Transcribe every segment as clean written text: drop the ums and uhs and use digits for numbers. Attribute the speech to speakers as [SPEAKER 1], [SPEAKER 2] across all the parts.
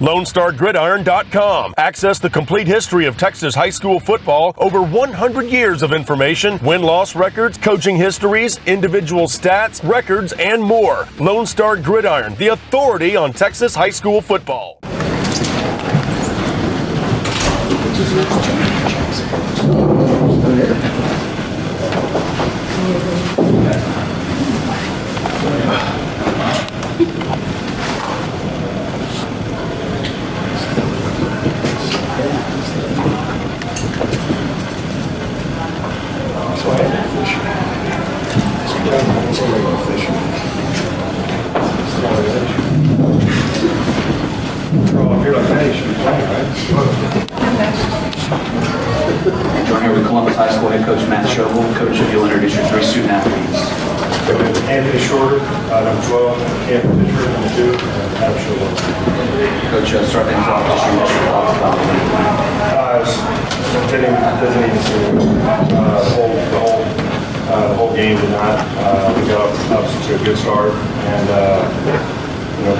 [SPEAKER 1] LoneStarGridiron.com. Access the complete history of Texas high school football, over 100 years of information, win-loss records, coaching histories, individual stats, records, and more. Lone Star Gridiron, the authority on Texas high school football.
[SPEAKER 2] Joining with Columbus High School head coach Coach Shobel. Coach, if you'll introduce your three student athletes.
[SPEAKER 3] Anthony Shorter, number 12, Campbell Pitcher, number 2, and Adam Shobel.
[SPEAKER 2] Coach, start things off this year. What's your thoughts about the game?
[SPEAKER 3] Doesn't even seem the whole game did not. We got off to a good start and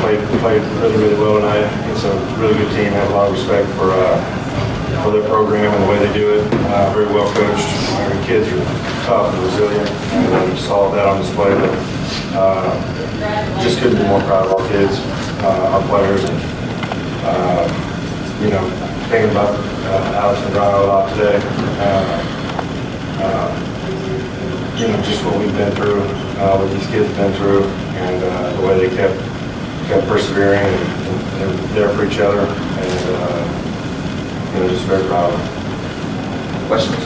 [SPEAKER 3] played really well tonight. It's a really good team. I have a lot of respect for their program and the way they do it. Very well coached. Our kids are tough and resilient, and we saw that on display. But just couldn't be more proud of our kids, our players, and thinking about Alex and Ryan a lot today. Just what we've been through, what these kids have been through, and the way they kept persevering and they're there for each other, and just very proud of them.
[SPEAKER 2] Questions?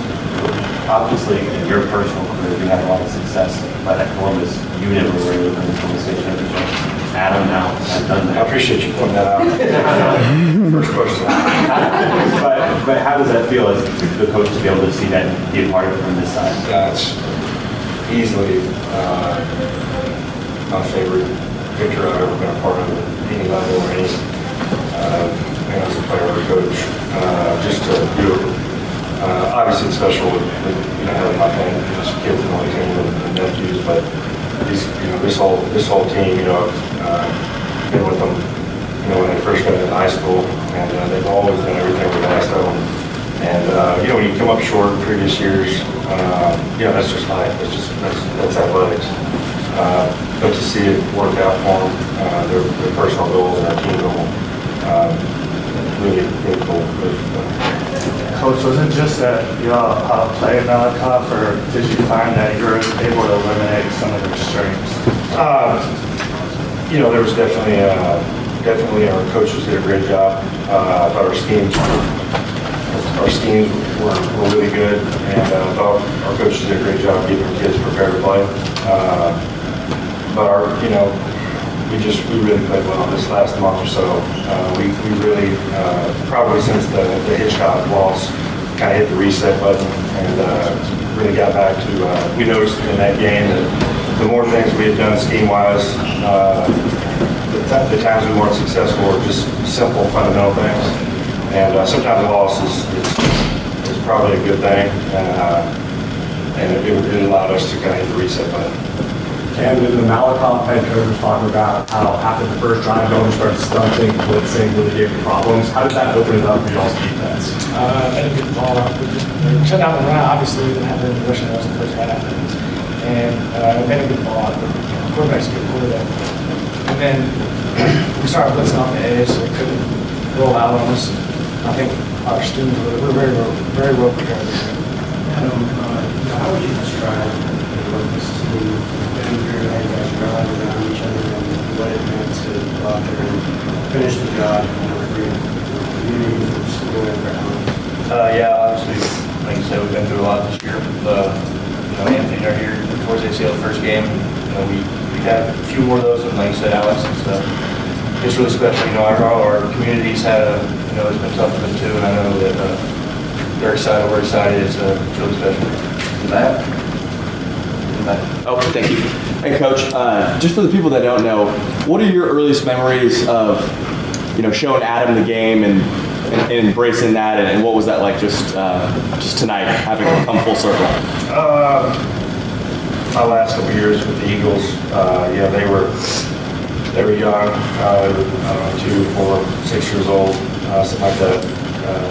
[SPEAKER 4] Obviously, in your personal career, you had a lot of success, but at Columbus, you never were able to win the Columbus State Championship. Adam now has done that.
[SPEAKER 3] I appreciate you pointing that out. First question.
[SPEAKER 4] But how does that feel as the coach to be able to see that and be a part of it from this side?
[SPEAKER 3] It's easily my favorite picture I've ever been a part of at any level or any as a player or a coach. Just to do it. Obviously it's special with having my family, just kids and all these and nephews, but this whole team, I've been with them, when they first got into high school, and they've always done everything we've asked of them. And when you come up short in previous years, that's just life. That's athletics. But to see it work out for them, their personal goals and our team goal, really cool.
[SPEAKER 5] Coach, was it just that you all played Malakoff, or did you find that you were able to eliminate some of their strengths?
[SPEAKER 3] There was definitely our coaches did a great job. I thought our schemes were really good, and I thought our coaches did a great job getting our kids prepared to play. But we really played well this last month or so. We really, probably since the Hitchcock loss, kind of hit the reset button and really got back to, we noticed in that game that the more things we had done scheme-wise, the times we weren't successful were just simple, fundamental things. And sometimes a loss is probably a good thing, and it allowed us to kind of hit the reset button.
[SPEAKER 6] And then the Malakoff head coach was talking about how after the first drive, no one started stunting, blitzing, really gave you problems. How did that open it up for y'all's defense?
[SPEAKER 7] Made a good ball up. We shut down the run. Obviously, we didn't have the rushing that was the first half. And made a good ball up. Quarterback's good quarterback. And then we started blitzing off the edge, so we couldn't roll out on us. I think our students were very well prepared.
[SPEAKER 8] Adam, how would you describe this team? How you guys rallied around each other and what it meant to go out there and finish the job and every community from school and around?
[SPEAKER 9] Obviously, like you said, we've been through a lot this year. Anthony and I here towards ACL the first game. We had a few more of those, and like you said, Alex, it's really special. Our community's had it's been tough for them too, and I know that they're excited. We're excited. It's really special.
[SPEAKER 10] Oh, thank you. Hey, Coach, just for the people that don't know, what are your earliest memories of, showing Adam the game and embracing that, and what was that like just tonight, having come full circle?
[SPEAKER 3] My last couple years with the Eagles, they were young, I don't know, 2, 4, 6 years old, something like that,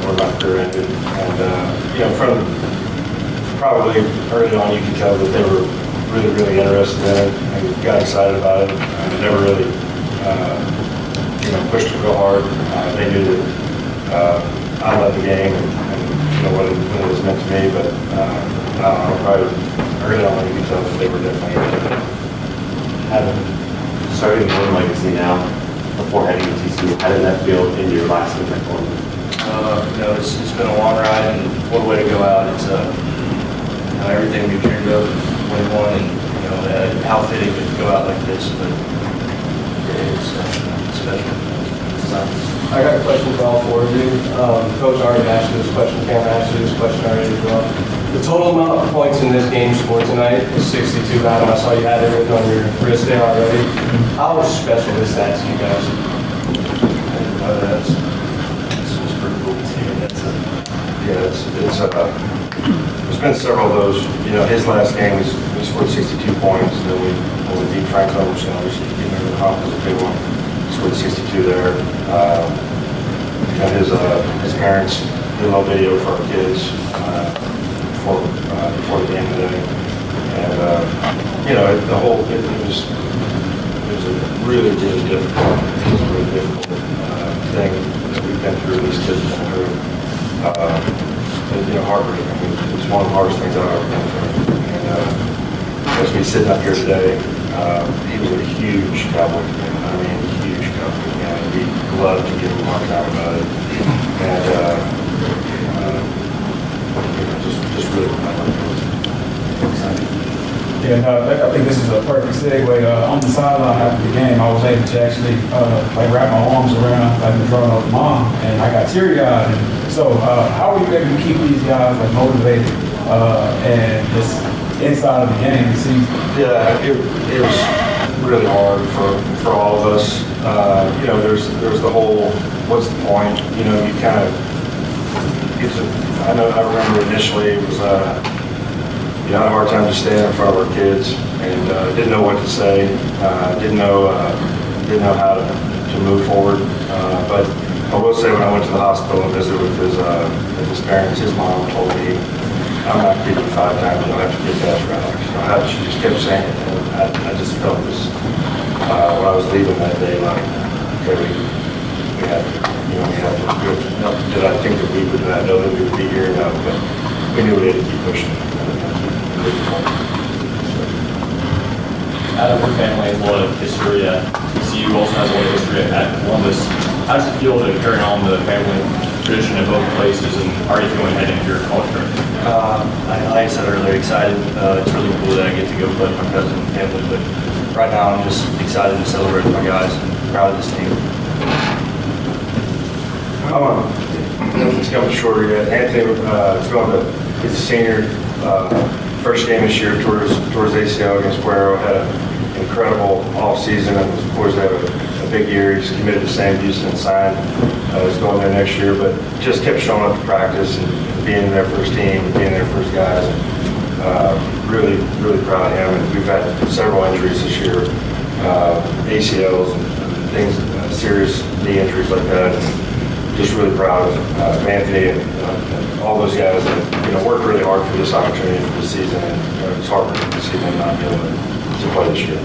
[SPEAKER 3] where my career ended. And, from probably early on, you could tell that they were really, really interested in it and got excited about it. Never really, pushed it real hard. They knew that I loved the game and what it was meant to me, but probably early on, you could tell that they were definitely into it.
[SPEAKER 4] Adam, starting your own legacy now, before heading to TCU, how did that feel in your last year at Cardinals?
[SPEAKER 9] It's been a long ride, and what a way to go out. It's everything we've dreamed of, 21, and how fitting to go out like this, but it's special.
[SPEAKER 8] I got a question for all four of you. Coach already asked you this question, Cam asked you this question already as well. The total amount of points in this game scored tonight is 62. Adam, I saw you had it written on your wrist there already. How special is that to you guys?
[SPEAKER 3] It's pretty cool. There's been several of those. His last game we scored 62 points, and then we beat Franklin, which obviously the comp was a big one. Scored 62 there. His parents did a little video for our kids before the game today, and it was a really difficult thing that we've been through. These kids have been through. Heartbreaking. It's one of the hardest things I've ever been through. And as we sitting up here today, he was a huge Cowboy fan. I mean, huge Cowboy fan. We love to give him a hard time about it. And just really
[SPEAKER 11] Yeah, no, I think this is a perfect segue. On the sideline after the game, I was able to actually wrap my arms around the drawing of mom, and I got teary-eyed. And so, how are you able to keep these guys motivated and just inside of the game?
[SPEAKER 3] Yeah, it was really hard for all of us. There's the whole what's the point? You kind of get to. I remember initially it was. I had a hard time just standing in front of our kids and didn't know what to say, didn't know how to move forward. But I will say when I went to the hospital and visited with his parents, his mom told me, "I'm not kidding you 5 times, you'll have to get that right." She just kept saying it, and I just felt this when I was leaving that day, like, okay, we have to, we have to. Did I think that we would know that we would be here? No, but we knew we had to keep pushing.
[SPEAKER 4] Adam, your family has a lot of history at TCU, also has a lot of history at Columbus. How does it feel to carry on the family tradition at both places, and how are you feeling heading to your college trip?
[SPEAKER 9] Like I said earlier, excited. It's really cool that I get to go play with my cousin and family, but right now I'm just excited to celebrate with my guys and proud of this team.
[SPEAKER 3] It's coming shorter yet. Anthony he's a senior. First game this year towards ACL against Cuero. Had an incredible offseason, and of course they have a big year. He's committed to Sam Houston and signed. He's going there next year, but just kept showing up to practice and being there for his team, being there for his guys. Really, really proud of him. And we've had several injuries this year, ACLs and things, serious knee injuries like that. And just really proud of Anthony and all those guys that worked really hard for this opportunity for the season, and it's heartbreaking to see them not be able to play this year.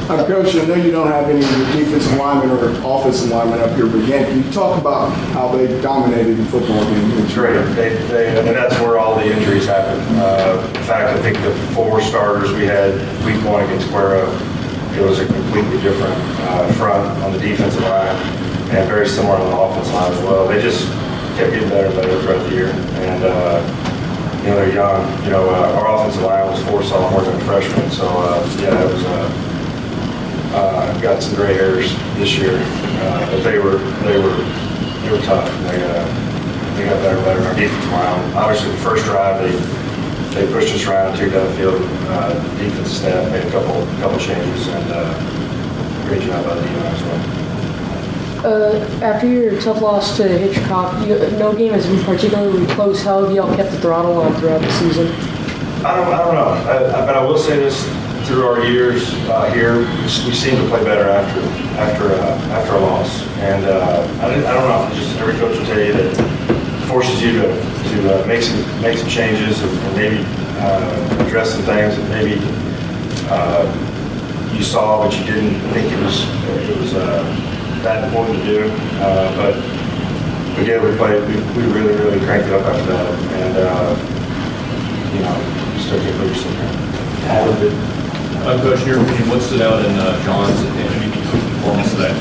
[SPEAKER 12] Coach, I know you don't have any defensive linemen or offensive linemen up here, but again, can you talk about how they dominated the football game?
[SPEAKER 3] It's great. And that's where all the injuries happen. In fact, I think the 4 starters we had week 1 against Cuero, it was a completely different front on the defensive line, and very similar on the offensive line as well. They just kept getting better and better throughout the year. And, they're young. Our offensive line was 4 sophomores and freshmen. So, it was got some gray hairs this year. But they were tough. They got better and better. Our defensive line, obviously the first drive, they pushed us around, took down the field. Defensive staff made a couple changes, and great job by the D-line as well.
[SPEAKER 13] After your tough loss to Hitchcock, no game has been particularly close. How have y'all kept the throttle on throughout the season?
[SPEAKER 3] I don't know, but I will say this through our years here, we seem to play better after a loss. And I don't know if it's just every coach will tell you that it forces you to make some changes and maybe address some things that maybe you saw but you didn't think it was that important to do. But we did. We really cranked it up after that, and still can't believe you're
[SPEAKER 4] Coach, in your opinion, what stood out in John's MVP performance today?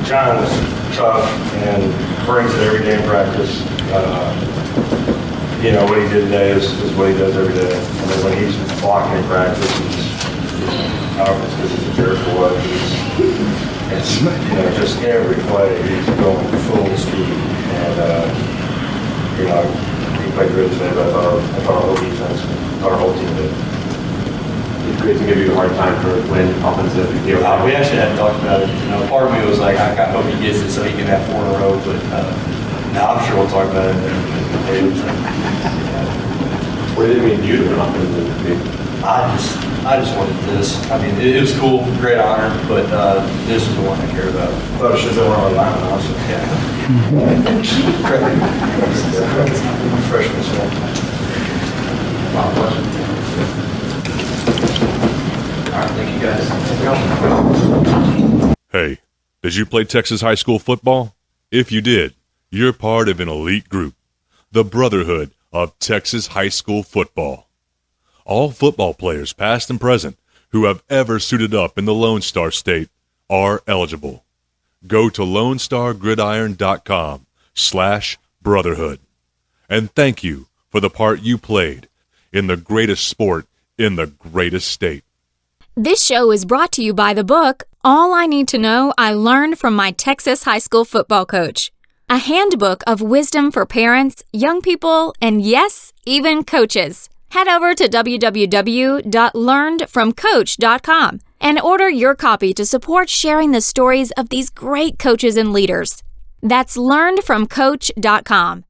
[SPEAKER 3] John was tough and brings it every day in practice. What he did today is what he does every day. I mean, when he's blocking in practice, I don't know if it's because he's a jerk or what. It's just every play he's going full speed, and he played good today. But I thought our whole defense, our whole team did.
[SPEAKER 14] It's great to give you a hard time for when offensive.
[SPEAKER 9] We actually hadn't talked about it. Part of me was like, I kind of hope he gets it so he can have 4 in a row. But I'm sure we'll talk about it.
[SPEAKER 14] What did it mean to you to win offensive?
[SPEAKER 9] I just wanted this. I mean, it was cool, great honor, but this is the one I care about.
[SPEAKER 3] I thought it should have been one on the line, honestly.
[SPEAKER 9] Yeah.
[SPEAKER 3] Freshman stuff.
[SPEAKER 9] All right, thank you guys.
[SPEAKER 15] Hey, did you play Texas high school football? If you did, you're part of an elite group, the Brotherhood of Texas High School Football. All football players, past and present, who have ever suited up in the Lone Star State are eligible. Go to LoneStarGridiron.com/brotherhood. And thank you for the part you played in the greatest sport in the greatest state.
[SPEAKER 16] This show is brought to you by the book, All I Need to Know I Learned from My Texas High School Football Coach. A handbook of wisdom for parents, young people, and yes, even coaches. Head over to www.learnedfromcoach.com and order your copy to support sharing the stories of these great coaches and leaders. That's learnedfromcoach.com.